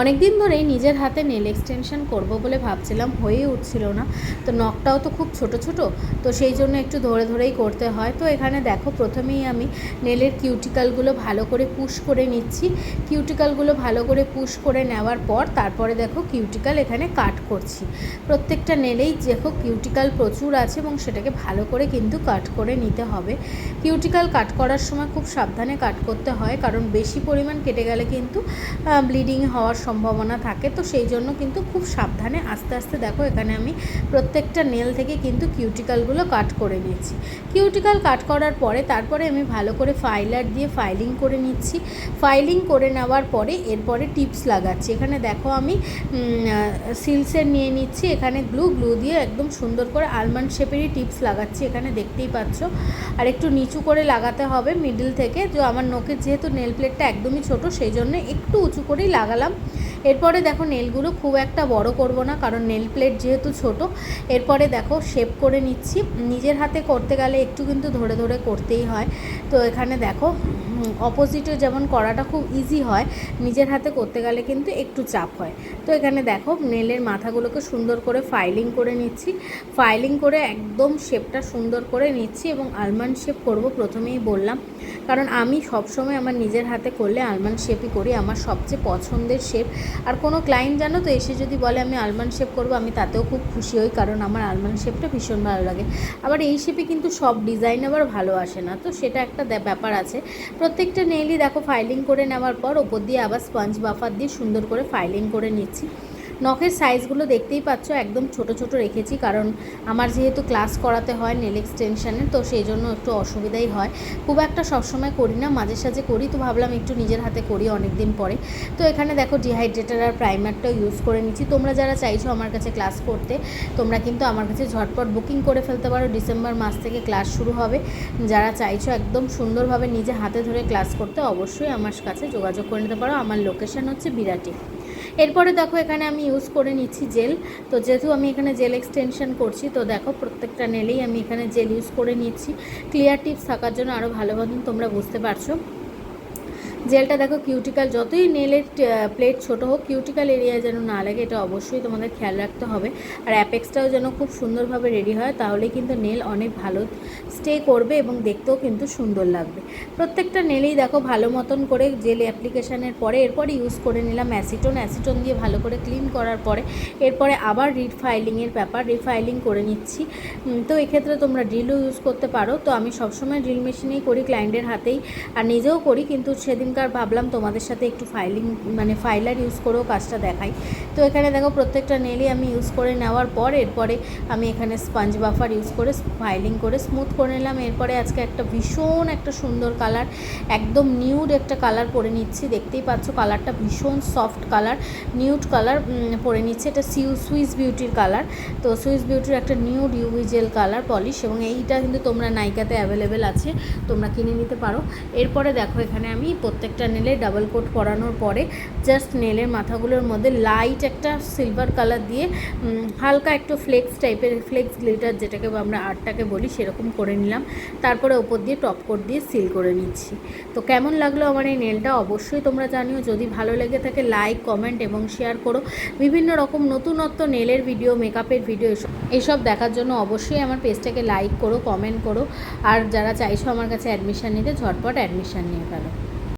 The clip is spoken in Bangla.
অনেক দিন ধরেই নিজের হাতে নেল এক্সটেনশন করব বলে ভাবছিলাম, হয়েই উঠছিল না। তো নখটাও তো খুব ছোট ছোট, তো সেই জন্য একটু ধরে ধরেই করতে হয়। তো এখানে দেখো প্রথমেই আমি নেলের কিউটিক্যালগুলো ভালো করে পুশ করে নিচ্ছি। কিউটিক্যালগুলো ভালো করে পুশ করে নেওয়ার পর তারপরে দেখো কিউটিক্যাল এখানে কাট করছি। প্রত্যেকটা নেলেই দেখো কিউটিক্যাল প্রচুর আছে এবং সেটাকে ভালো করে কিন্তু কাট করে নিতে হবে। কিউটিক্যাল কাট করার সময় খুব সাবধানে কাট করতে হয়, কারণ বেশি পরিমাণ কেটে গেলে কিন্তু ব্লিডিং হওয়ার সম্ভাবনা থাকে। তো সেই জন্য কিন্তু খুব সাবধানে আস্তে আস্তে দেখো এখানে আমি প্রত্যেকটা নেল থেকে কিন্তু কিউটিক্যালগুলো কাট করে নিচ্ছি। কিউটিক্যাল কাট করার পরে তারপরে আমি ভালো করে ফাইলার দিয়ে ফাইলিং করে নিচ্ছি। ফাইলিং করে নেওয়ার পরে এরপরে টিপস লাগাচ্ছি। এখানে দেখো আমি সিলসের নিয়ে নিচ্ছি, এখানে গ্লু দিয়ে একদম সুন্দর করে আলমন্ড শেপেরই টিপস লাগাচ্ছি, এখানে দেখতেই পাচ্ছ। আর একটু নিচু করে লাগাতে হবে মিডল থেকে, যে আমার নখের যেহেতু নেল প্লেটটা একদমই ছোট সেই জন্য একটু উঁচু করেই লাগালাম। এরপরে দেখো নেলগুলো খুব একটা বড় করব না, কারণ নেল প্লেট যেহেতু ছোট। এরপরে দেখো শেপ করে নিচ্ছি। নিজের হাতে করতে গেলে একটু কিন্তু ধরে ধরে করতেই হয়। তো এখানে দেখো অপোজিটে যেমন করাটা খুব ইজি হয়, নিজের হাতে করতে গেলে কিন্তু একটু চাপ হয়। তো এখানে দেখো নেলের মাথাগুলোকে সুন্দর করে ফাইলিং করে নিচ্ছি। ফাইলিং করে একদম শেপটা সুন্দর করে নিচ্ছি এবং আলমন্ড শেপ করব প্রথমেই বললাম, কারণ আমি সবসময় আমার নিজের হাতে করলে আলমন্ড শেপই করি, আমার সবচেয়ে পছন্দের শেপ। আর কোনো ক্লায়েন্ট জানো তো এসে যদি বলে আমি আলমন্ড শেপ করব, আমি তাতেও খুব খুশি হই, কারণ আমার আলমন্ড শেপটা ভীষণ ভালো লাগে। আবার এই শেপে কিন্তু সব ডিজাইন আবার ভালো আসে না, তো সেটা একটা ব্যাপার আছে। প্রত্যেকটা নেলই দেখো ফাইলিং করে নেওয়ার পর ওপর দিয়ে আবার স্পঞ্জ বাফার দিয়ে সুন্দর করে ফাইলিং করে নিচ্ছি। নখের সাইজগুলো দেখতেই পাচ্ছ একদম ছোট ছোট রেখেছি, কারণ আমার যেহেতু ক্লাস করাতে হয় নেল এক্সটেনশনের, তো সেই জন্য একটু অসুবিধাই হয়। খুব একটা সবসময় করি না, মাঝে সাঝে করি, তো ভাবলাম একটু নিজের হাতে করি অনেক দিন পরে। তো এখানে দেখো ডিহাইড্রেটার আর প্রাইমারটাও ইউজ করে নিচ্ছি। তোমরা যারা চাইছো আমার কাছে ক্লাস করতে, তোমরা কিন্তু আমার কাছে ঝটপট বুকিং করে ফেলতে পারো। ডিসেম্বর মাস থেকে ক্লাস শুরু হবে। যারা চাইছো একদম সুন্দরভাবে নিজে হাতে ধরে ক্লাস করতে, অবশ্যই আমার কাছে যোগাযোগ করে নিতে পারো। আমার লোকেশান হচ্ছে বিরাটি। এরপরে দেখো এখানে আমি ইউজ করে নিচ্ছি জেল। তো যেহেতু আমি এখানে জেল এক্সটেনশন করছি, তো দেখো প্রত্যেকটা নেলেই আমি এখানে জেল ইউজ করে নিচ্ছি, ক্লিয়ার টিপস থাকার জন্য আরও ভালো মতন তোমরা বুঝতে পারছো। জেলটা দেখো কিউটিক্যাল যতই নেলের প্লেট ছোট হোক, কিউটিক্যাল এরিয়া যেন না লাগে, এটা অবশ্যই তোমাদের খেয়াল রাখতে হবে। আর অ্যাপেক্সটাও যেন খুব সুন্দরভাবে রেডি হয়, তাহলে কিন্তু নেল অনেক ভালো স্টে করবে এবং দেখতেও কিন্তু সুন্দর লাগবে। প্রত্যেকটা নেলেই দেখো ভালো মতন করে জেল অ্যাপ্লিকেশানের পরে এরপরে ইউজ করে নিলাম অ্যাসিটোন দিয়ে ভালো করে ক্লিন করার পরে এরপরে আবার রিফাইলিংয়ের ব্যাপার, রিফাইলিং করে নিচ্ছি। তো এক্ষেত্রে তোমরা ড্রিলও ইউজ করতে পারো। তো আমি সবসময় ড্রিল মেশিনেই করি, ক্লায়েন্টের হাতেই, আর নিজেও করি, কিন্তু সেদিনকার ভাবলাম তোমাদের সাথে একটু ফাইলার ইউজ করেও কাজটা দেখাই। তো এখানে দেখো প্রত্যেকটা নেলই আমি ইউজ করে নেওয়ার পর এরপরে আমি এখানে স্পঞ্জ বাফার ইউজ করে ফাইলিং করে স্মুথ করে নিলাম। এরপরে আজকে একটা ভীষণ একটা সুন্দর কালার, একদম নিউড একটা কালার পরে নিচ্ছি। দেখতেই পাচ্ছ কালারটা ভীষণ সফট কালার, নিউড কালার পরে নিচ্ছি। এটা সুইস বিউটির কালার। তো সুইস বিউটির একটা nude UV gel colour polish, এবং এইটা কিন্তু তোমরা নাইকাতে অ্যাভেলেবেল আছে, তোমরা কিনে নিতে পারো। এরপরে দেখো এখানে আমি প্রত্যেকটা নেলে ডাবল কোট করানোর পরে জাস্ট নেলের মাথাগুলোর মধ্যে লাইট একটা সিলভার কালার দিয়ে হালকা একটু ফ্লেক্স টাইপের, ফ্লেক্স গ্লিটার যেটাকে আমরা আর্টটাকে বলি, সেরকম করে নিলাম। তারপরে ওপর দিয়ে টপ কোট দিয়ে সিল করে নিচ্ছি। তো কেমন লাগলো আমার এই নেলটা অবশ্যই তোমরা জানিও। যদি ভালো লেগে থাকে লাইক, কমেন্ট এবং শেয়ার করো। বিভিন্ন রকম নতুনত্ব নেলের ভিডিও, মেকআপের ভিডিও এসব দেখার জন্য অবশ্যই আমার পেজটাকে লাইক করো, কমেন্ট করো। আর যারা চাইছো আমার কাছে অ্যাডমিশান নিতে, ঝটপট অ্যাডমিশান নিয়ে ফেলো।